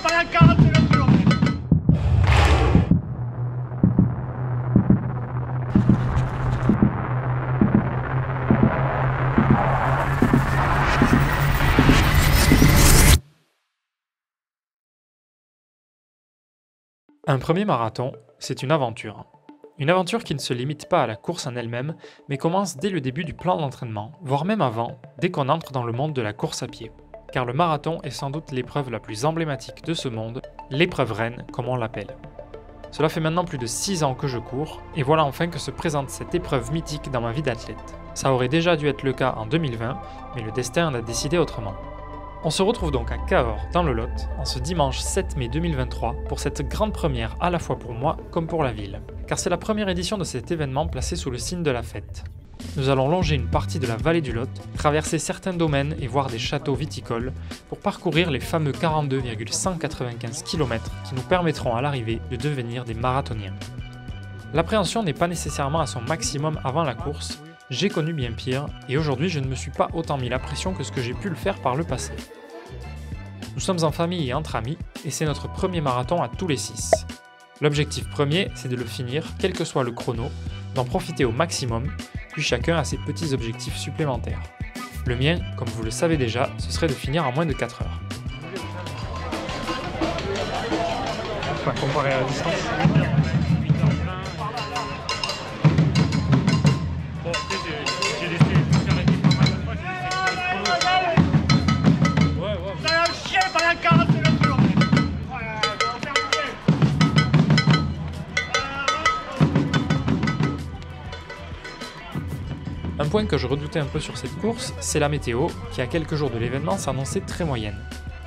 pendant 49 km. Un premier marathon, c'est une aventure. Une aventure qui ne se limite pas à la course en elle-même, mais commence dès le début du plan d'entraînement, voire même avant, dès qu'on entre dans le monde de la course à pied. Car le marathon est sans doute l'épreuve la plus emblématique de ce monde, l'épreuve reine, comme on l'appelle. Cela fait maintenant plus de 6 ans que je cours, et voilà enfin que se présente cette épreuve mythique dans ma vie d'athlète. Ça aurait déjà dû être le cas en 2020, mais le destin en a décidé autrement. On se retrouve donc à Cahors, dans le Lot, en ce dimanche 7 mai 2023, pour cette grande première à la fois pour moi comme pour la ville. Car c'est la première édition de cet événement placé sous le signe de la fête. Nous allons longer une partie de la vallée du Lot, traverser certains domaines et voir des châteaux viticoles, pour parcourir les fameux 42,195 km qui nous permettront à l'arrivée de devenir des marathoniens. L'appréhension n'est pas nécessairement à son maximum avant la course. J'ai connu bien pire, et aujourd'hui je ne me suis pas autant mis la pression que ce que j'ai pu le faire par le passé. Nous sommes en famille et entre amis, et c'est notre premier marathon à tous les 6. L'objectif premier, c'est de le finir, quel que soit le chrono, d'en profiter au maximum, puis chacun a ses petits objectifs supplémentaires. Le mien, comme vous le savez déjà, ce serait de finir en moins de 4 heures. Enfin, comparé à la distance. Un point que je redoutais un peu sur cette course, c'est la météo, qui à quelques jours de l'événement s'annonçait très moyenne.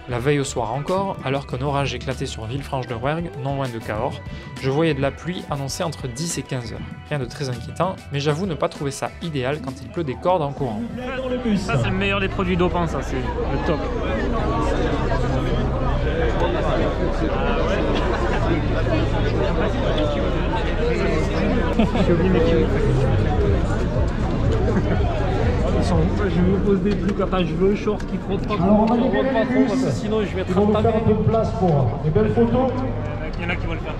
La veille au soir encore, alors qu'un orage éclatait sur Villefranche-de-Rouergue, non loin de Cahors, je voyais de la pluie annoncée entre 10 et 15 heures. Rien de très inquiétant, mais j'avoue ne pas trouver ça idéal quand il pleut des cordes en courant. Ça c'est le meilleur des produits dopants, ça c'est le top. J'ai oublié mes kiwis. Je me pose des trucs, attends, je veux un short qui frotte pas trop, parce que sinon je vais être entamé. Un peu de place pour des belles photos. Il y en a qui vont le faire.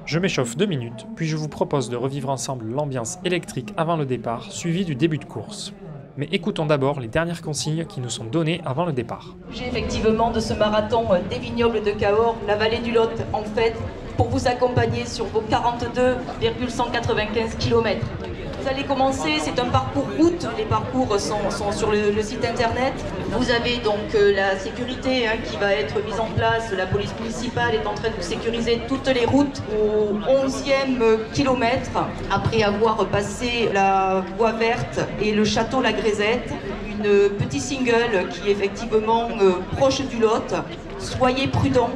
Je m'échauffe 2 minutes, puis je vous propose de revivre ensemble l'ambiance électrique avant le départ, suivi du début de course. Mais écoutons d'abord les dernières consignes qui nous sont données avant le départ. J'ai effectivement de ce marathon des vignobles de Cahors, la vallée du Lot, en fait, pour vous accompagner sur vos 42,195 km. Vous allez commencer, c'est un parcours route, les parcours sont sur le site internet. Vous avez donc la sécurité qui va être mise en place, la police municipale est en train de sécuriser toutes les routes au 11e kilomètre, après avoir passé la voie verte et le château La Grisette, une petite single qui est effectivement proche du Lot. Soyez prudents,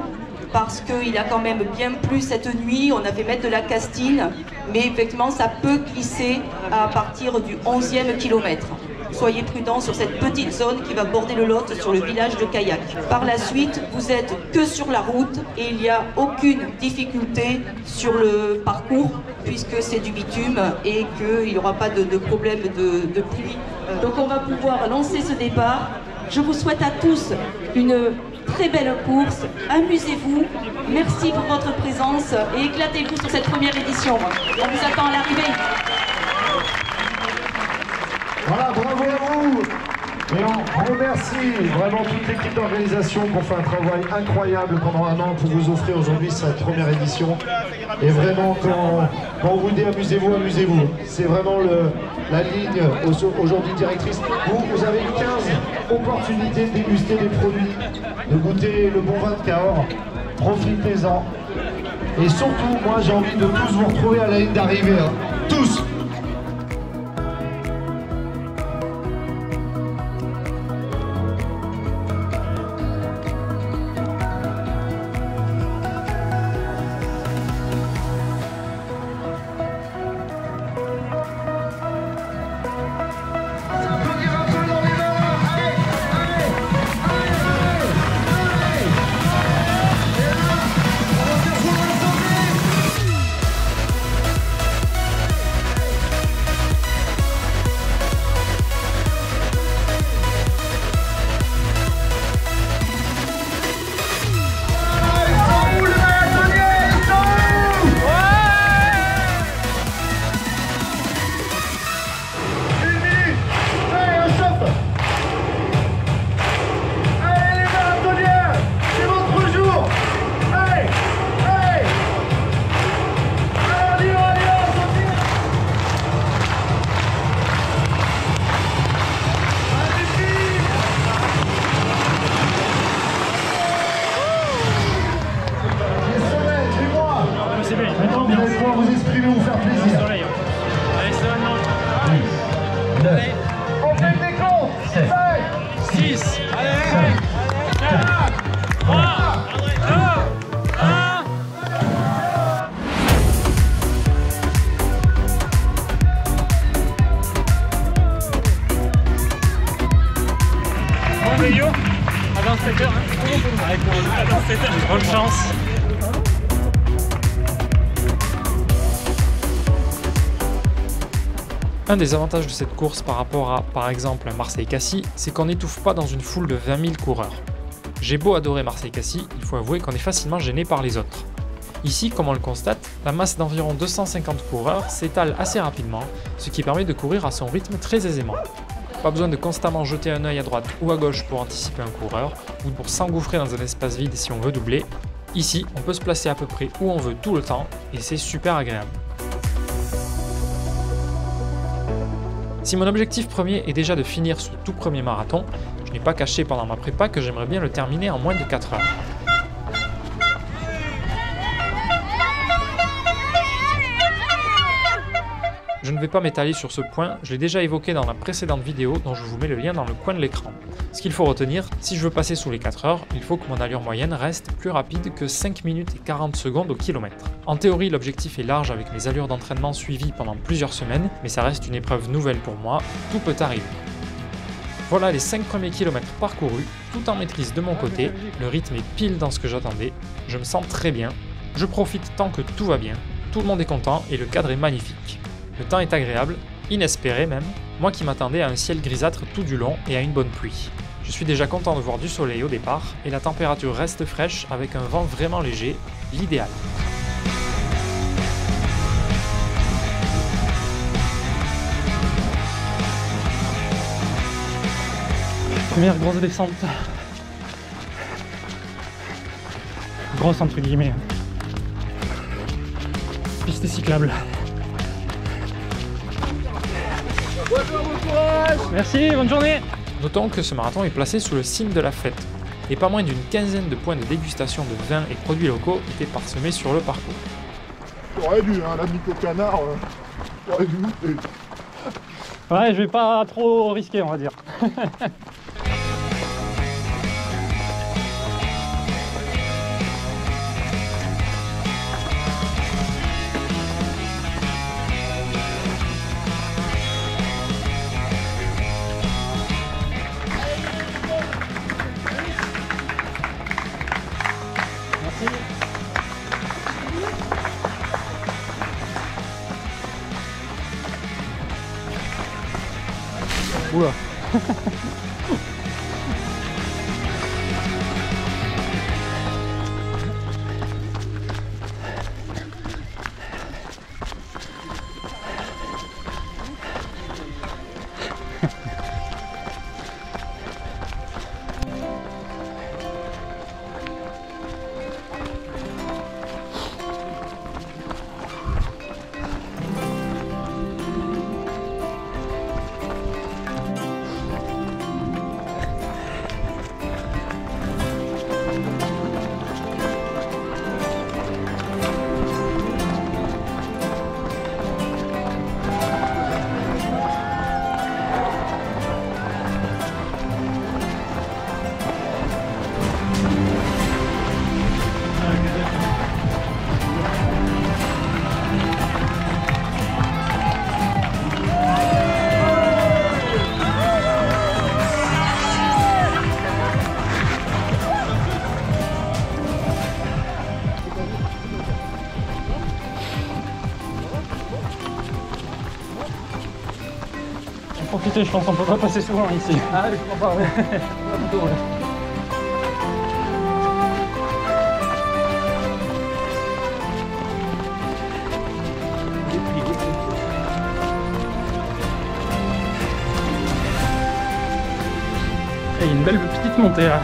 parce qu'il a quand même bien plu cette nuit, on a fait mettre de la castine, mais effectivement ça peut glisser à partir du 11e kilomètre. Soyez prudents sur cette petite zone qui va border le Lot sur le village de Caillac. Par la suite, vous êtes que sur la route et il n'y a aucune difficulté sur le parcours puisque c'est du bitume et qu'il n'y aura pas de problème de pluie. Donc on va pouvoir lancer ce départ. Je vous souhaite à tous une très belle course, amusez-vous, merci pour votre présence et éclatez-vous sur cette première édition. On vous attend à l'arrivée. Voilà, bravo à vous. Et on remercie vraiment toute l'équipe d'organisation qui a fait un travail incroyable pendant un an pour vous offrir aujourd'hui cette première édition. Et vraiment, quand on vous dit amusez-vous, amusez-vous. C'est vraiment la ligne aujourd'hui directrice. Vous avez 15 opportunités de déguster des produits, de goûter le bon vin de Cahors. Profitez-en. Et surtout, moi j'ai envie de tous vous retrouver à la ligne d'arrivée. Hein. Tous! Rio, avant 7h. Avant 7h. Bonne chance. Un des avantages de cette course par rapport à, par exemple, Marseille-Cassis, c'est qu'on n'étouffe pas dans une foule de 20 000 coureurs. J'ai beau adorer Marseille-Cassis, il faut avouer qu'on est facilement gêné par les autres. Ici, comme on le constate, la masse d'environ 250 coureurs s'étale assez rapidement, ce qui permet de courir à son rythme très aisément. Pas besoin de constamment jeter un œil à droite ou à gauche pour anticiper un coureur, ou pour s'engouffrer dans un espace vide si on veut doubler. Ici, on peut se placer à peu près où on veut tout le temps, et c'est super agréable. Si mon objectif premier est déjà de finir ce tout premier marathon, je n'ai pas caché pendant ma prépa que j'aimerais bien le terminer en moins de 4 heures. Je ne vais pas m'étaler sur ce point, je l'ai déjà évoqué dans la précédente vidéo dont je vous mets le lien dans le coin de l'écran. Ce qu'il faut retenir, si je veux passer sous les 4 heures, il faut que mon allure moyenne reste plus rapide que 5 minutes et 40 secondes au kilomètre. En théorie, l'objectif est large avec mes allures d'entraînement suivies pendant plusieurs semaines, mais ça reste une épreuve nouvelle pour moi, tout peut arriver. Voilà les 5 premiers kilomètres parcourus, tout en maîtrise de mon côté, le rythme est pile dans ce que j'attendais, je me sens très bien, je profite tant que tout va bien, tout le monde est content et le cadre est magnifique. Le temps est agréable, inespéré même, moi qui m'attendais à un ciel grisâtre tout du long et à une bonne pluie. Je suis déjà content de voir du soleil au départ et la température reste fraîche avec un vent vraiment léger, l'idéal. Première grosse descente. Grosse entre guillemets. Piste cyclable. Merci, bonne journée. Notons que ce marathon est placé sous le signe de la fête, et pas moins d'une quinzaine de points de dégustation de vins et produits locaux étaient parsemés sur le parcours. T'aurais dû, hein, la mythe au canard, t'aurais dû goûter. Ouais, je vais pas trop risquer, on va dire. Oula. Profitez, je pense qu'on peut pas passer souvent ici. Ah, je comprends pas, ouais. Il y a une belle petite montée là.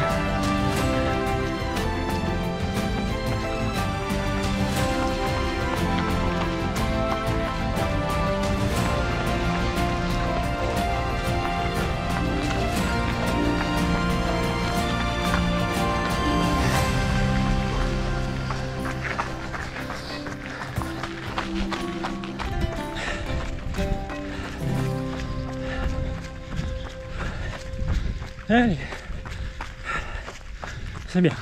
Allez, c'est bien.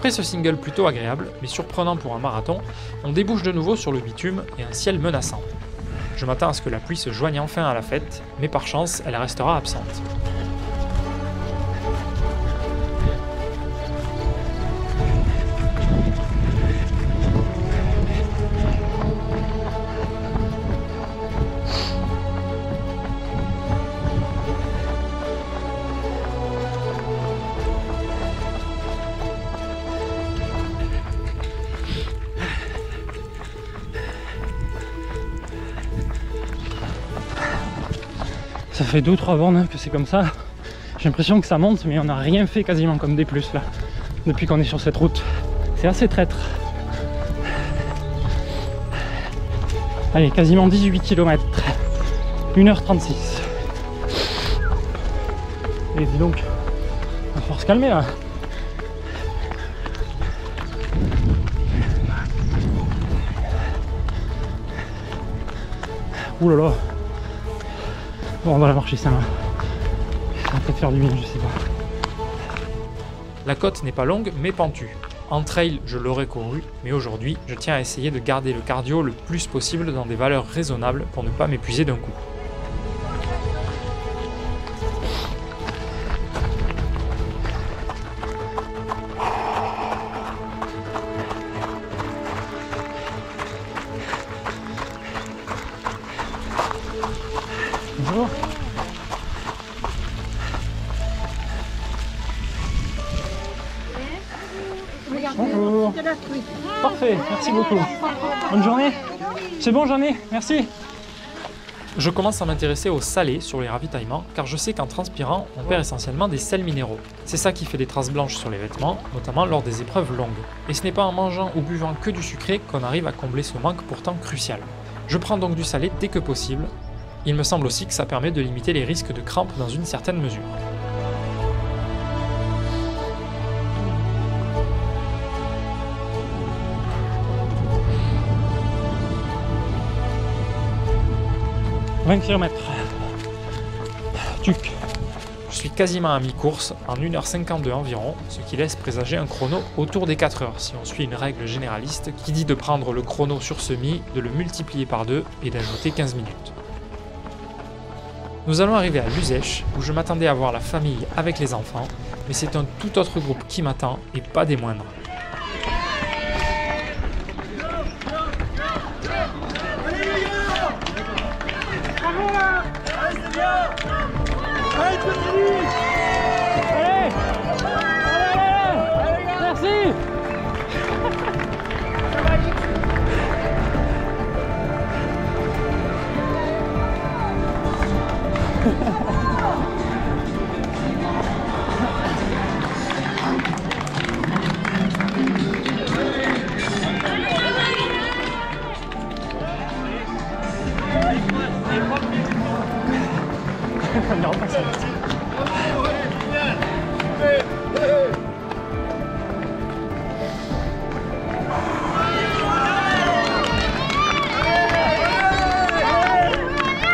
Après ce single plutôt agréable, mais surprenant pour un marathon, on débouche de nouveau sur le bitume et un ciel menaçant. Je m'attends à ce que la pluie se joigne enfin à la fête, mais par chance, elle restera absente. Ça fait 2 ou 3 bornes que c'est comme ça. J'ai l'impression que ça monte, mais on n'a rien fait quasiment comme des plus là, depuis qu'on est sur cette route. C'est assez traître. Allez, quasiment 18 km. 1h36. Et dis donc, il va falloir se calmer là. Ouh là là. Bon, on va la marcher ça. Ça va peut-être faire du bien, je sais pas. La côte n'est pas longue mais pentue. En trail, je l'aurais couru, mais aujourd'hui, je tiens à essayer de garder le cardio le plus possible dans des valeurs raisonnables pour ne pas m'épuiser d'un coup. Bonjour. Bonjour. Parfait, merci beaucoup. Bonne journée. C'est bon, j'en ai, merci. Je commence à m'intéresser au salé sur les ravitaillements, car je sais qu'en transpirant, on perd essentiellement des sels minéraux. C'est ça qui fait des traces blanches sur les vêtements, notamment lors des épreuves longues. Et ce n'est pas en mangeant ou buvant que du sucré qu'on arrive à combler ce manque pourtant crucial. Je prends donc du salé dès que possible. Il me semble aussi que ça permet de limiter les risques de crampes dans une certaine mesure. « 20 km. Tuc. Je suis quasiment à mi-course, en 1h52 environ, ce qui laisse présager un chrono autour des 4 heures, si on suit une règle généraliste qui dit de prendre le chrono sur semi, de le multiplier par 2 et d'ajouter 15 minutes. Nous allons arriver à Luzèche, où je m'attendais à voir la famille avec les enfants, mais c'est un tout autre groupe qui m'attend, et pas des moindres. Merci.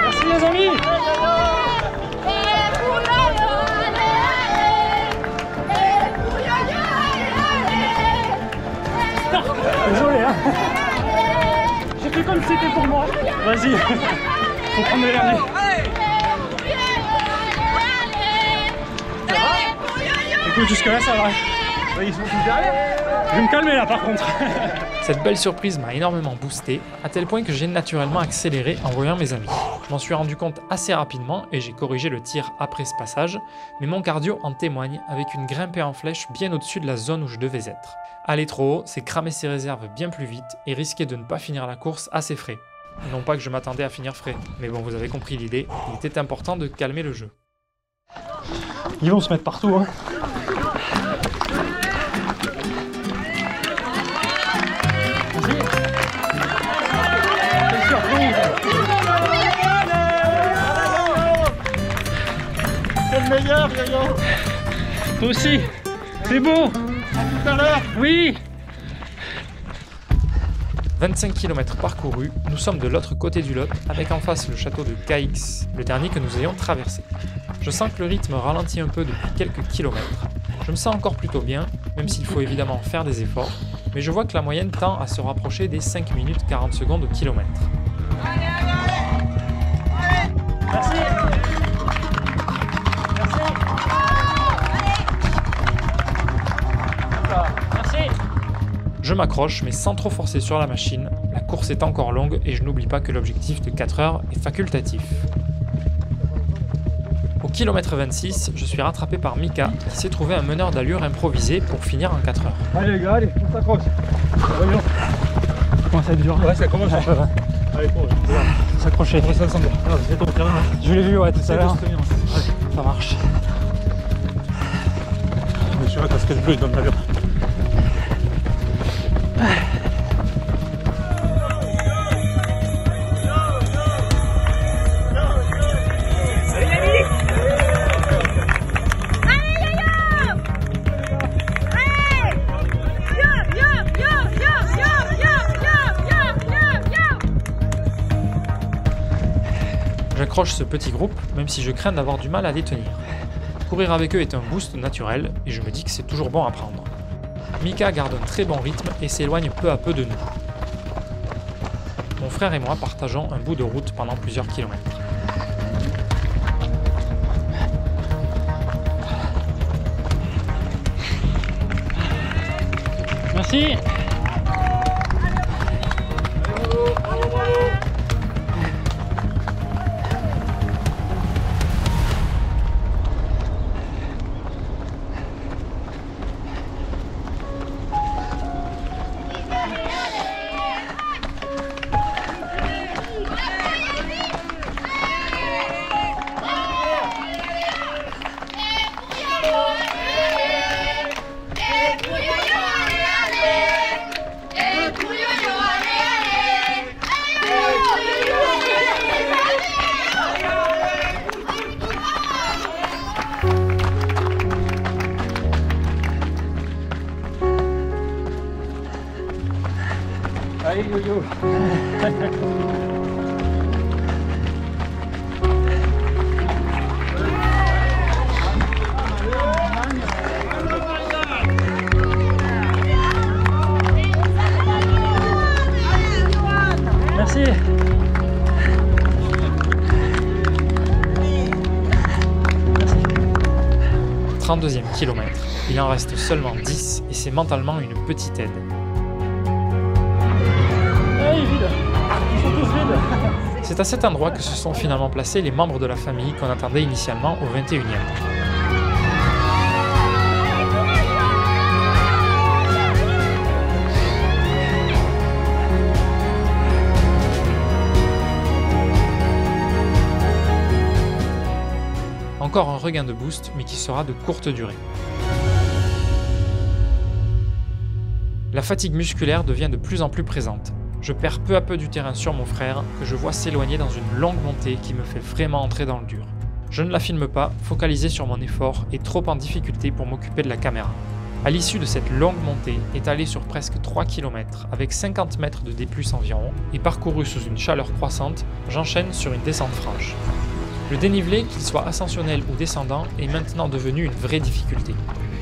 Merci les amis. Désolé hein. J'ai fait comme si c'était pour moi. Vas-y. Faut prendre le dernier. Écoute, jusque là ça va. Ils sont tous derrière. Je vais me calmer là par contre. Cette belle surprise m'a énormément boosté, à tel point que j'ai naturellement accéléré en voyant mes amis. Je m'en suis rendu compte assez rapidement et j'ai corrigé le tir après ce passage, mais mon cardio en témoigne avec une grimpée en flèche bien au-dessus de la zone où je devais être. Aller trop haut, c'est cramer ses réserves bien plus vite et risquer de ne pas finir la course assez frais. Non pas que je m'attendais à finir frais, mais bon, vous avez compris l'idée, il était important de calmer le jeu. Ils vont se mettre partout hein. C'est le meilleur, Gaillon. Toi aussi. C'est beau. Tout à l'heure. Oui. 25 km parcourus, nous sommes de l'autre côté du Lot, avec en face le château de Caix, le dernier que nous ayons traversé. Je sens que le rythme ralentit un peu depuis quelques kilomètres. Je me sens encore plutôt bien, même s'il faut évidemment faire des efforts, mais je vois que la moyenne tend à se rapprocher des 5 minutes 40 secondes au kilomètre. Merci. Merci. Je m'accroche, mais sans trop forcer sur la machine. La course est encore longue et je n'oublie pas que l'objectif de 4 heures est facultatif. Au kilomètre 26, je suis rattrapé par Mika qui s'est trouvé un meneur d'allure improvisé pour finir en 4 heures. Allez les gars, allez, on s'accroche. Ça commence à être dur. Ouais, ça commence. Allez, cours. S'accrocher. Ça semble. C'est ton terrain. Je l'ai vu, ouais, tout à l'heure. Allez. Ça marche. Je suis là, casquette bleue, il donne l'allure. J'accroche ce petit groupe, même si je crains d'avoir du mal à les tenir. Courir avec eux est un boost naturel, et je me dis que c'est toujours bon à prendre. Mika garde un très bon rythme et s'éloigne peu à peu de nous. Mon frère et moi partageons un bout de route pendant plusieurs kilomètres. Merci. Allez, yo-yo. Merci. 32e kilomètre. Il en reste seulement 10 et c'est mentalement une petite aide. Hey, vide. Ils sont tous vides. C'est à cet endroit que se sont finalement placés les membres de la famille qu'on attendait initialement au 21e. Encore un regain de boost, mais qui sera de courte durée. La fatigue musculaire devient de plus en plus présente. Je perds peu à peu du terrain sur mon frère, que je vois s'éloigner dans une longue montée qui me fait vraiment entrer dans le dur. Je ne la filme pas, focalisé sur mon effort et trop en difficulté pour m'occuper de la caméra. À l'issue de cette longue montée, étalée sur presque 3 km, avec 50 mètres de D+ environ, et parcourue sous une chaleur croissante, j'enchaîne sur une descente franche. Le dénivelé, qu'il soit ascensionnel ou descendant, est maintenant devenu une vraie difficulté.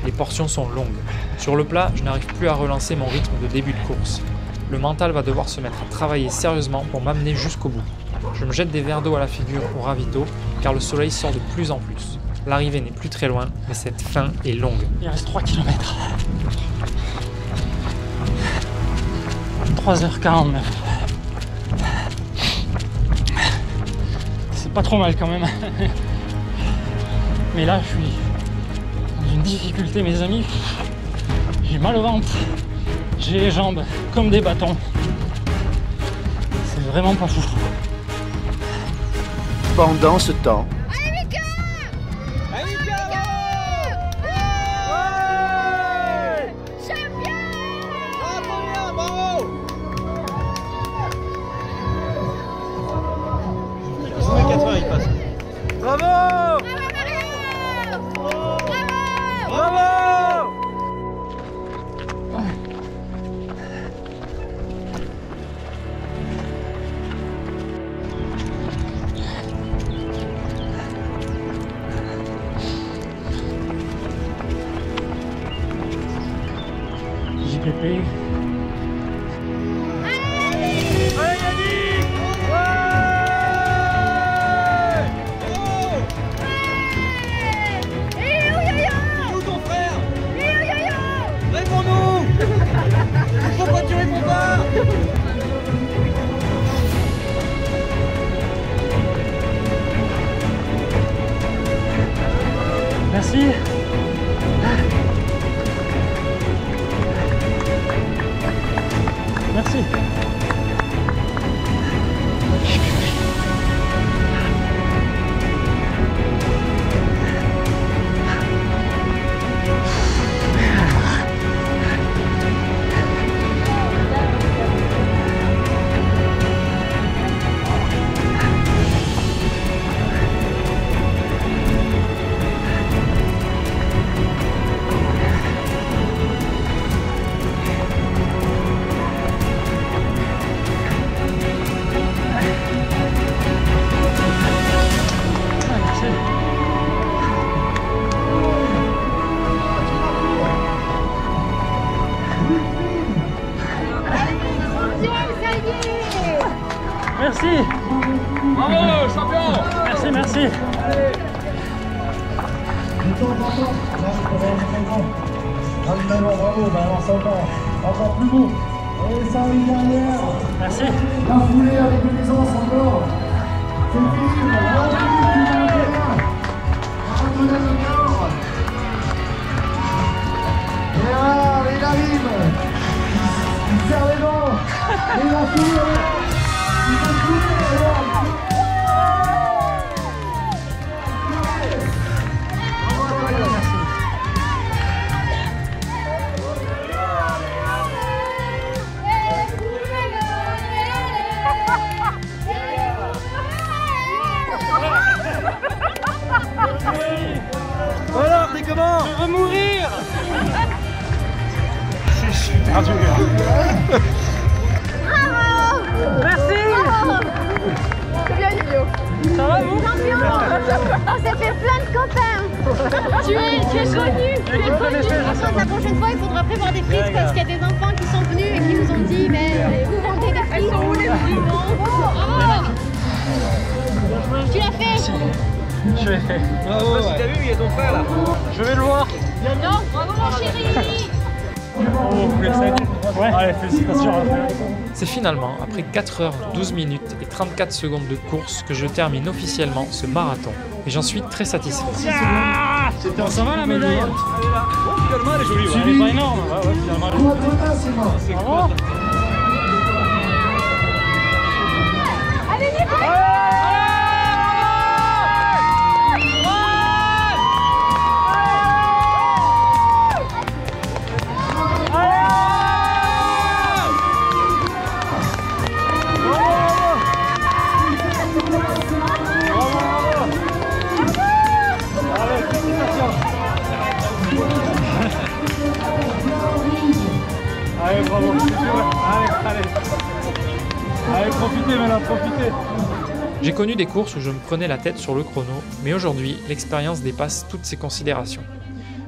Les portions sont longues. Sur le plat, je n'arrive plus à relancer mon rythme de début de course. Le mental va devoir se mettre à travailler sérieusement pour m'amener jusqu'au bout. Je me jette des verres d'eau à la figure au ravito, car le soleil sort de plus en plus. L'arrivée n'est plus très loin, mais cette fin est longue. Il reste 3 km. 3h49. C'est pas trop mal quand même. Mais là, je suis dans une difficulté, mes amis. J'ai mal au ventre. J'ai les jambes comme des bâtons. C'est vraiment pas fou. Pendant ce temps, pépé. Merci. Merci. Merci. Bravo, champion. Merci, merci. Bravo, balance encore plus beau. Et ça arrive derrière. Merci. La foulée avec l'aisance encore. C'est fini, et là, il arrive. Il serre les dents. Et il a foulé. Il a foulé. Alors, t'es comment? Je veux mourir. C'est super dur. Bravo! Merci. Bravo! C'est bien, Livio. Ça va vous? Champion! On s'est fait plein de copains. Tu es connu. Tu es connu. Par contre, la prochaine fois, il faudra prévoir des frites parce qu'il y a des enfants qui sont venus et qui nous ont dit mais vous vendez des frites. Elles sont où les frites? Bravo! Tu l'as fait? Je l'ai fait. Bravo. Si t'as vu, il y a ton frère là. Je vais le voir. Non, bravo mon chéri! Ouais. Allez, félicitations. C'est finalement après 4 heures, 12 minutes et 34 secondes de course que je termine officiellement ce marathon. Et j'en suis très satisfait. Ça va la médaille? Finalement, elle est jolie. Elle est pas énorme. Bravo. Allez, Nico! Allez, bravo. Allez, profitez maintenant, profitez. J'ai connu des courses où je me prenais la tête sur le chrono, mais aujourd'hui, l'expérience dépasse toutes ces considérations.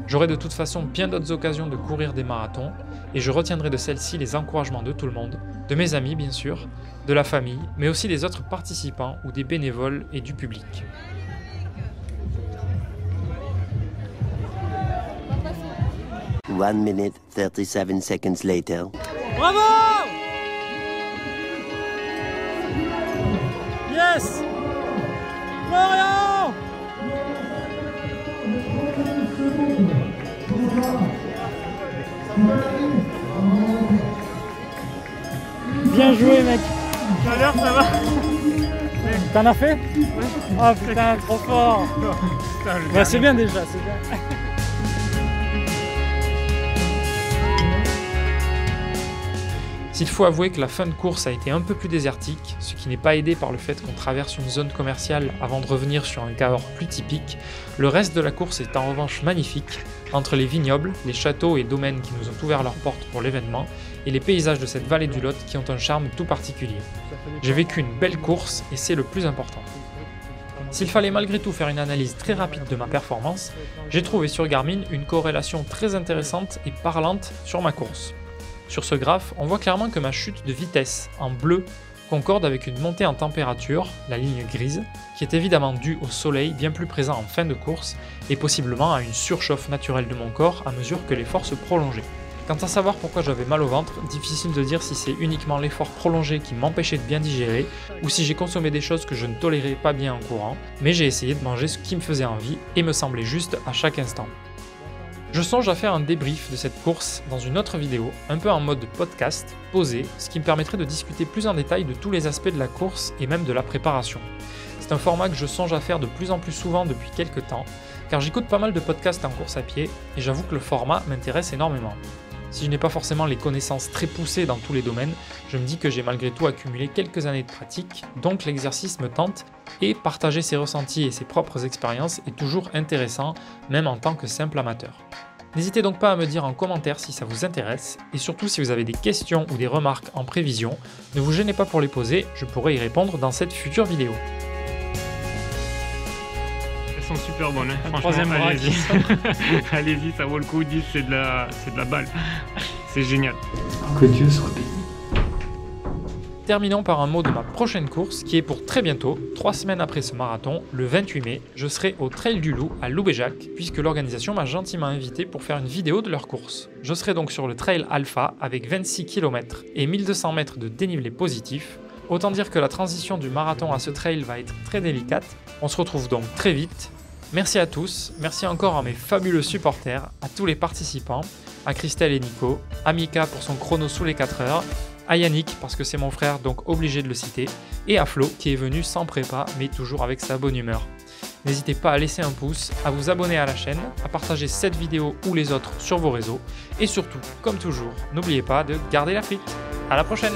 J'aurai de toute façon bien d'autres occasions de courir des marathons, et je retiendrai de celle-ci les encouragements de tout le monde, de mes amis bien sûr, de la famille, mais aussi des autres participants ou des bénévoles et du public. One minute, 37 seconds later. Bravo! Yes! Florian! Bien joué, mec! Alors, ça va? T'en as fait? Oui. Oh putain, trop fort! Bah, c'est bien déjà, c'est bien. S'il faut avouer que la fin de course a été un peu plus désertique, ce qui n'est pas aidé par le fait qu'on traverse une zone commerciale avant de revenir sur un cadre plus typique, le reste de la course est en revanche magnifique, entre les vignobles, les châteaux et domaines qui nous ont ouvert leurs portes pour l'événement, et les paysages de cette vallée du Lot qui ont un charme tout particulier. J'ai vécu une belle course et c'est le plus important. S'il fallait malgré tout faire une analyse très rapide de ma performance, j'ai trouvé sur Garmin une corrélation très intéressante et parlante sur ma course. Sur ce graphe, on voit clairement que ma chute de vitesse, en bleu, concorde avec une montée en température, la ligne grise, qui est évidemment due au soleil bien plus présent en fin de course et possiblement à une surchauffe naturelle de mon corps à mesure que l'effort se prolongeait. Quant à savoir pourquoi j'avais mal au ventre, difficile de dire si c'est uniquement l'effort prolongé qui m'empêchait de bien digérer ou si j'ai consommé des choses que je ne tolérais pas bien en courant, mais j'ai essayé de manger ce qui me faisait envie et me semblait juste à chaque instant. Je songe à faire un débrief de cette course dans une autre vidéo, un peu en mode podcast, posé, ce qui me permettrait de discuter plus en détail de tous les aspects de la course et même de la préparation. C'est un format que je songe à faire de plus en plus souvent depuis quelques temps, car j'écoute pas mal de podcasts en course à pied et j'avoue que le format m'intéresse énormément. Si je n'ai pas forcément les connaissances très poussées dans tous les domaines, je me dis que j'ai malgré tout accumulé quelques années de pratique, donc l'exercice me tente, et partager ses ressentis et ses propres expériences est toujours intéressant, même en tant que simple amateur. N'hésitez donc pas à me dire en commentaire si ça vous intéresse, et surtout si vous avez des questions ou des remarques en prévision, ne vous gênez pas pour les poser, je pourrai y répondre dans cette future vidéo. Elles sont super bonnes, hein. Franchement, troisième bras allez-y. Allez-y, ça vaut le coup, 10 c'est de la balle. C'est génial. Que Dieu soit béni. Terminons par un mot de ma prochaine course qui est pour très bientôt, 3 semaines après ce marathon, le 28 mai, je serai au Trail du Loup à Loubéjac puisque l'organisation m'a gentiment invité pour faire une vidéo de leur course. Je serai donc sur le Trail Alpha avec 26 km et 1200 mètres de dénivelé positif. Autant dire que la transition du marathon à ce trail va être très délicate. On se retrouve donc très vite. Merci à tous, merci encore à mes fabuleux supporters, à tous les participants, à Christelle et Nico, à Mika pour son chrono sous les 4 heures, à Yannick parce que c'est mon frère donc obligé de le citer, et à Flo qui est venu sans prépa mais toujours avec sa bonne humeur. N'hésitez pas à laisser un pouce, à vous abonner à la chaîne, à partager cette vidéo ou les autres sur vos réseaux, et surtout, comme toujours, n'oubliez pas de garder la frite. À la prochaine!